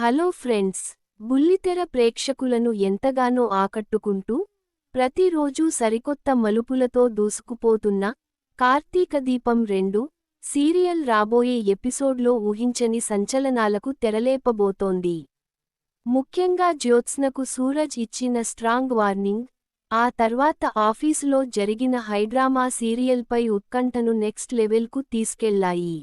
Hello friends, బుల్లితెర ప్రేక్షకులను ఎంతగానో ఆకట్టుకుంటూ ప్రతిరోజూ సరికొత్త మలుపులతో దూసుకుపోతున్న కార్తీక దీపం 2 సీరియల్ రాబోయే ఎపిసోడ్లో ఊహించని సంచలనాలకు తెరలేపబోతోంది. ముఖ్యంగా జ్యోత్స్నకు సూరజ్ ఇచ్చిన స్ట్రాంగ్ వార్నింగ్, ఆ తర్వాత ఆఫీసులో జరిగిన హైడ్రామా సీరియల్పై ఉత్కంఠను నెక్స్ట్ లెవెల్కు తీసుకెళ్లాయి.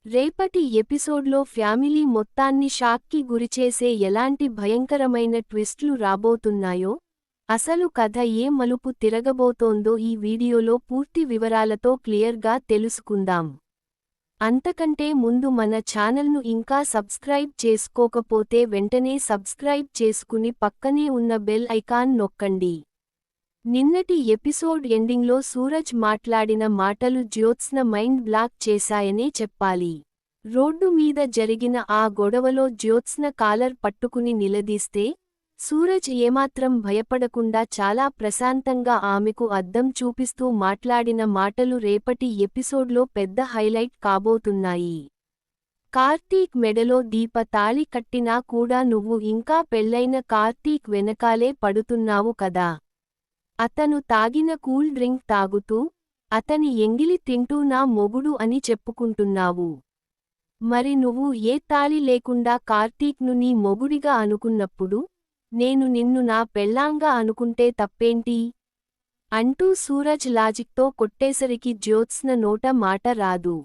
రేపటి ఎపిసోడ్లో ఫ్యామిలీ మొత్తాన్ని షాక్కి గురిచేసే ఎలాంటి భయంకరమైన ట్విస్ట్లు రాబోతున్నాయో, అసలు కథ ఏ మలుపు తిరగబోతోందో ఈ వీడియోలో పూర్తి వివరాలతో క్లియర్గా తెలుసుకుందాం. అంతకంటే ముందు మన ఛానల్ను ఇంకా సబ్స్క్రైబ్ చేసుకోకపోతే వెంటనే సబ్స్క్రైబ్ చేసుకుని పక్కనే ఉన్న బెల్ ఐకాన్ నొక్కండి. నిన్నటి ఎపిసోడ్ ఎండింగ్లో సూరజ్ మాట్లాడిన మాటలు జ్యోత్స్న మైండ్ బ్లాక్ చేశాయనే చెప్పాలి. రోడ్డు మీద జరిగిన ఆ గొడవలో జ్యోత్స్న కాలర్ పట్టుకుని నిలదీస్తే, సూరజ్ ఏమాత్రం భయపడకుండా చాలా ప్రశాంతంగా ఆమెకు అద్దం చూపిస్తూ మాట్లాడిన మాటలు రేపటి ఎపిసోడ్లో పెద్ద హైలైట్ కాబోతున్నాయి. కార్తీక్ మెడలో దీప తాళి కట్టినా కూడా నువ్వు ఇంకా పెళ్లైన కార్తీక్ వెనకాలే పడుతున్నావు కదా. అతను తాగిన కూల్ డ్రింక్ తాగుతూ, అతని ఎంగిలి తింటూ నా మొగుడు అని చెప్పుకుంటున్నావు. మరి నువ్వు ఏ తాళి లేకుండా కార్తీక్ను నీ మొగుడిగా అనుకున్నప్పుడు, నేను నిన్ను నా పెళ్లాంగా అనుకుంటే తప్పేంటి? అంటూ సూరజ్ లాజిక్తో కొట్టేసరికి జ్యోత్స్న నోట మాట రాదు.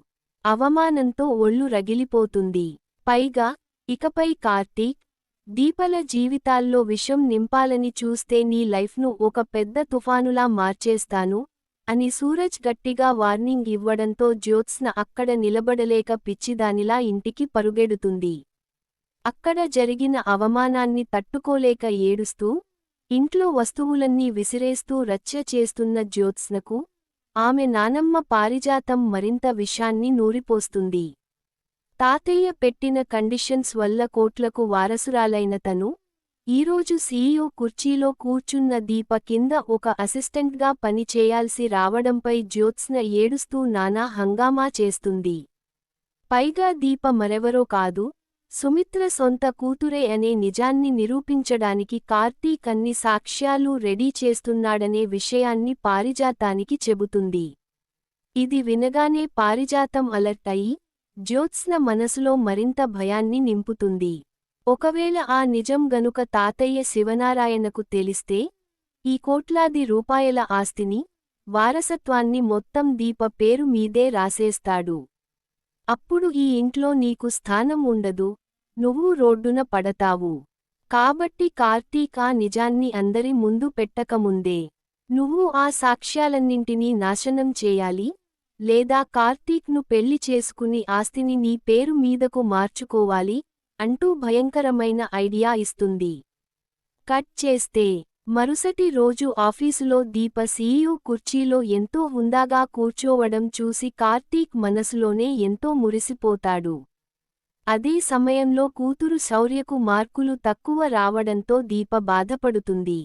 అవమానంతో ఒళ్ళు రగిలిపోతుంది. పైగా, ఇకపై కార్తీక్, దీపల జీవితాల్లో విషం నింపాలని చూస్తే నీ లైఫ్ను ఒక పెద్ద తుఫానులా మార్చేస్తాను అని సూరజ్ గట్టిగా వార్నింగ్ ఇవ్వడంతో జ్యోత్స్న అక్కడ నిలబడలేక పిచ్చిదానిలా ఇంటికి పరుగెడుతుంది. అక్కడ జరిగిన అవమానాన్ని తట్టుకోలేక ఏడుస్తూ, ఇంట్లో వస్తువులన్నీ విసిరేస్తూ రచ్చ చేస్తున్న జ్యోత్స్నకు ఆమె నానమ్మ పారిజాతం మరింత విషాన్ని నూరిపోస్తుంది. తాతయ్య పెట్టిన కండిషన్స్ వల్ల కోట్లకు వారసురాలైన తను, ఈరోజు సీఈఓ కుర్చీలో కూర్చున్న దీప కింద ఒక అసిస్టెంట్గా పని చేయాల్సి రావడంపై జ్యోత్స్న ఏడుస్తూ నానా హంగామా చేస్తుంది. పైగా దీప మరెవరో కాదు, సుమిత్ర సొంత కూతురే అనే నిజాన్ని నిరూపించడానికి కార్తీక్ అన్ని సాక్ష్యాలు రెడీ చేస్తున్నాడనే విషయాన్ని పారిజాతానికి చెబుతుంది. ఇది వినగానే పారిజాతం అలర్ట్ అయి, జ్యోత్స్న మనసులో మరింత భయాన్ని నింపుతుంది. ఒకవేళ ఆ నిజం గనుక తాతయ్య శివనారాయణకు తెలిస్తే, ఈ కోట్లాది రూపాయల ఆస్తిని, వారసత్వాన్ని మొత్తం దీప పేరు మీదే రాసేస్తాడు. అప్పుడు ఈ ఇంట్లో నీకు స్థానం ఉండదు, నువ్వు రోడ్డున పడతావు. కాబట్టి కార్తీక్ ఆ నిజాన్ని అందరి ముందు పెట్టకముందే, నువ్వు ఆ సాక్ష్యాలన్నింటినీ నాశనం చేయాలి, లేదా కార్తీక్ను పెళ్లి చేసుకుని ఆస్తిని నీ పేరు మీదకు మార్చుకోవాలి అంటూ భయంకరమైన ఐడియా ఇస్తుంది. కట్ చేస్తే, మరుసటి రోజు ఆఫీసులో దీప సీఈఓ కుర్చీలో ఎంతో హుందాగా కూర్చోవడం చూసి కార్తీక్ మనసులోనే ఎంతో మురిసిపోతాడు. అదే సమయంలో కూతురు శౌర్యకు మార్కులు తక్కువ రావడంతో దీప బాధపడుతుంది.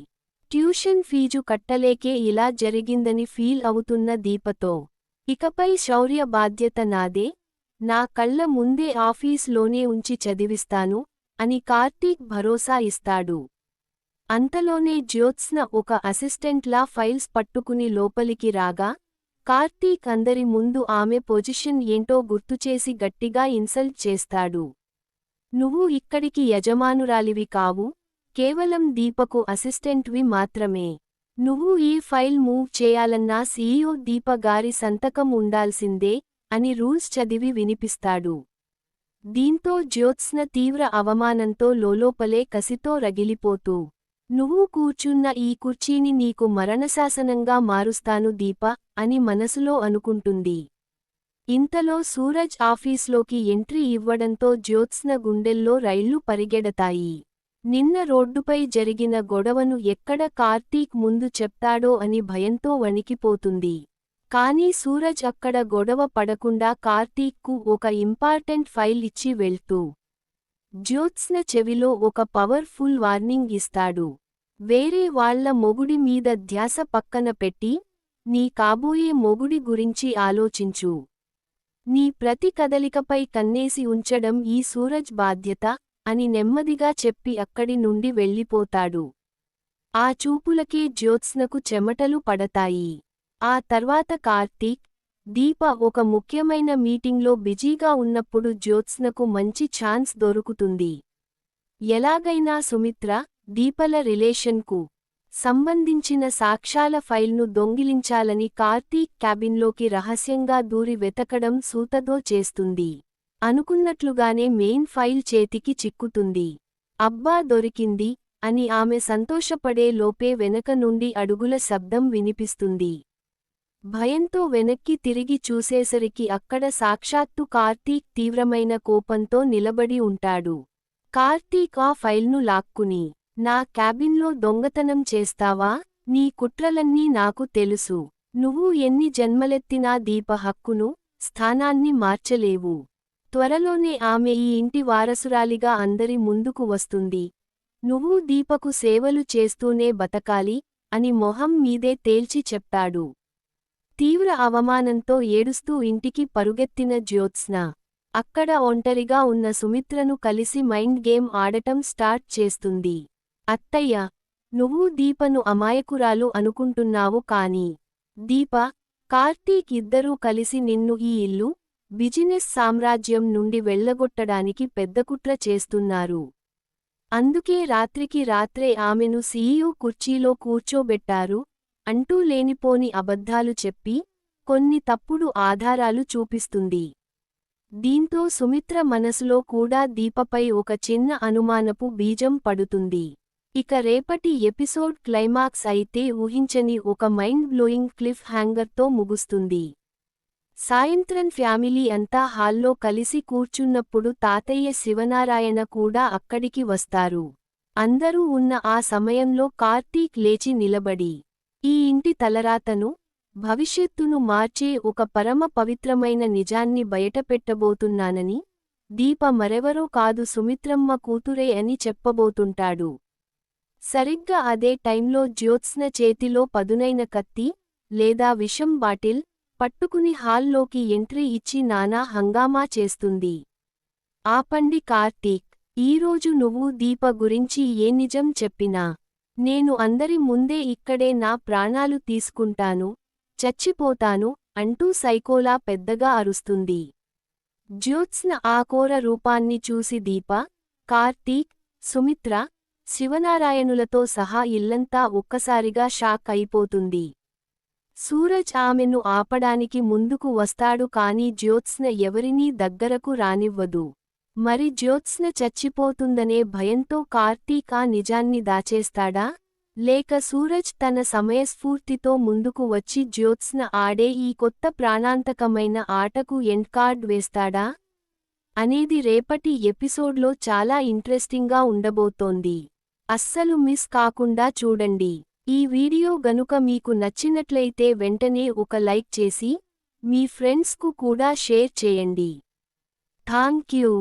ట్యూషన్ ఫీజు కట్టలేకే ఇలా జరిగిందని ఫీల్ అవుతున్న దీపతో, ఇకపై శౌర్య బాధ్యత నాదే, నా కళ్ల ముందే ఆఫీస్లోనే ఉంచి చదివిస్తాను అని కార్తీక్ భరోసా ఇస్తాడు. అంతలోనే జ్యోత్స్న ఒక అసిస్టెంట్లా ఫైల్స్ పట్టుకుని లోపలికి రాగా, కార్తీక్ అందరి ముందు ఆమె పొజిషన్ ఏంటో గుర్తుచేసి గట్టిగా ఇన్సల్ట్ చేస్తాడు. నువ్వు ఇక్కడికి యజమానురాలివి కావు, కేవలం దీపకు అసిస్టెంట్వి మాత్రమే. నువ్వు ఈ ఫైల్ మూవ్ చేయాలన్నా సీఈఓ దీప గారి సంతకం ఉండాల్సిందే అని రూల్స్ చదివి వినిపిస్తాడు. దీంతో జ్యోత్స్న తీవ్ర అవమానంతో లోలోపలే కసితో రగిలిపోతూ, నువ్వు కూర్చున్న ఈ కుర్చీని నీకు మరణశాసనంగా మారుస్తాను దీప అని మనసులో అనుకుంటుంది. ఇంతలో సూరజ్ ఆఫీస్లోకి ఎంట్రీ ఇవ్వడంతో జ్యోత్స్న గుండెల్లో రైళ్లు పరిగెడతాయి. నిన్న రోడ్డుపై జరిగిన గొడవను ఎక్కడ కార్తీక్ ముందు చెప్తాడో అని భయంతో వణికిపోతుంది. కానీ సూరజ్ అక్కడ గొడవ పడకుండా కార్తీక్కు ఒక ఇంపార్టెంట్ ఫైల్ ఇచ్చి వెళ్తూ, జ్యోత్స్న చెవిలో ఒక పవర్ఫుల్ వార్నింగ్ ఇస్తాడు. వేరే వాళ్ల మొగుడి మీద ధ్యాస పక్కన పెట్టి, నీ కాబోయే మొగుడి గురించి ఆలోచించు. నీ ప్రతి కదలికపై కన్నేసి ఉంచడం ఈ సూరజ్ బాధ్యత అని నెమ్మదిగా చెప్పి అక్కడి నుండి వెళ్ళిపోతాడు. ఆ చూపులకే జ్యోత్స్నకు చెమటలు పడతాయి. ఆ తర్వాత కార్తీక్, దీప ఒక ముఖ్యమైన మీటింగ్లో బిజీగా ఉన్నప్పుడు జ్యోత్స్నకు మంచి ఛాన్స్ దొరుకుతుంది. ఎలాగైనా సుమిత్ర, దీపల రిలేషన్కు సంబంధించిన సాక్ష్యాల ఫైల్ను దొంగిలించాలని కార్తీక్ క్యాబిన్లోకి రహస్యంగా దూరి వెతకడం సూతదో చేస్తుంది. అనుకున్నట్లుగానే మెయిన్ ఫైల్ చేతికి చిక్కుతుంది. అబ్బా దొరికింది అని ఆమె సంతోషపడే లోపే వెనక నుండి అడుగుల శబ్దం వినిపిస్తుంది. భయంతో వెనక్కి తిరిగి చూసేసరికి అక్కడ సాక్షాత్తు కార్తీక్ తీవ్రమైన కోపంతో నిలబడి ఉంటాడు. కార్తీక్ ఆ ఫైల్ను లాక్కుని, నా క్యాబిన్లో దొంగతనం చేస్తావా? నీ కుట్రలన్నీ నాకు తెలుసు. నువ్వు ఎన్ని జన్మలెత్తినా దీప హక్కును, స్థానాన్ని మార్చలేవు. త్వరలోనే ఆమె ఈ ఇంటి వారసురాలిగా అందరి ముందుకు వస్తుంది. నువ్వు దీపకు సేవలు చేస్తూనే బతకాలి అని మొహం మీదే తేల్చి చెప్తాడు. తీవ్ర అవమానంతో ఏడుస్తూ ఇంటికి పరుగెత్తిన జ్యోత్స్న అక్కడ ఒంటరిగా ఉన్న సుమిత్రను కలిసి మైండ్ గేమ్ ఆడటం స్టార్ట్ చేస్తుంది. అత్తయ్య, నువ్వు దీపను అమాయకురాలు అనుకుంటున్నావు కానీ దీప, కార్తీక్ ఇద్దరూ కలిసి నిన్ను ఈ ఇల్లు, బిజినెస్ సామ్రాజ్యం నుండి వెళ్ళగొట్టడానికి పెద్దకుట్ర చేస్తున్నారు. అందుకే రాత్రికి రాత్రే ఆమెను సీఈఓ కుర్చీలో కూర్చోబెట్టారు అంటూ లేనిపోని అబద్ధాలు చెప్పి కొన్ని తప్పుడు ఆధారాలు చూపిస్తుంది. దీంతో సుమిత్ర మనసులో కూడా దీపపై ఒక చిన్న అనుమానపు బీజం పడుతుంది. ఇక రేపటి ఎపిసోడ్ క్లైమాక్స్ అయితే ఊహించని ఒక మైండ్ బ్లోయింగ్ క్లిఫ్ హ్యాంగర్తో ముగుస్తుంది. సాయంత్రం ఫ్యామిలీ అంతా హాల్లో కలిసి కూర్చున్నప్పుడు తాతయ్య శివనారాయణ కూడా అక్కడికి వస్తారు. అందరూ ఉన్న ఆ సమయంలో కార్తీక్ లేచి నిలబడి, ఈ ఇంటి తలరాతను, భవిష్యత్తును మార్చే ఒక పరమ పవిత్రమైన నిజాన్ని బయటపెట్టబోతున్నానని, దీప మరెవరో కాదు సుమిత్రమ్మ కూతురే అని చెప్పబోతుంటాడు. సరిగ్గా అదే టైంలో జ్యోత్స్న చేతిలో పదునైన కత్తి, లేదా విషం బాటిల్ పట్టుకుని హాల్లోకి ఎంట్రీ ఇచ్చి నానా హంగామా చేస్తుంది. ఆపండి కార్తీక్, ఈరోజు నువ్వు దీప గురించి ఏ నిజం చెప్పినా నేను అందరి ముందే ఇక్కడే నా ప్రాణాలు తీసుకుంటాను, చచ్చిపోతాను అంటూ సైకోలా పెద్దగా అరుస్తుంది. జ్యోత్స్న ఆ కోర రూపాన్ని చూసి దీప, కార్తీక్, సుమిత్ర, శివనారాయణులతో సహా ఇల్లంతా ఒక్కసారిగా షాక్ అయిపోతుంది. సూరజ్ ఆమెను ఆపడానికి ముందుకు వస్తాడు కానీ జ్యోత్స్న ఎవరినీ దగ్గరకు రానివ్వదు. మరి జ్యోత్స్న చచ్చిపోతుందనే భయంతో కార్తీక్ ఆ నిజాన్ని దాచేస్తాడా? లేక సూరజ్ తన సమయస్ఫూర్తితో ముందుకు వచ్చి జ్యోత్స్న ఆడే ఈ కొత్త ప్రాణాంతకమైన ఆటకు ఎండ్ కార్డ్ వేస్తాడా? అనేది రేపటి ఎపిసోడ్లో చాలా ఇంట్రెస్టింగ్గా ఉండబోతోంది. అస్సలు మిస్ కాకుండా చూడండి. ఈ వీడియో గనుక మీకు నచ్చినట్లయితే వెంటనే ఒక లైక్ చేసి, మీ ఫ్రెండ్స్కు కూడా షేర్ చేయండి. Thank you.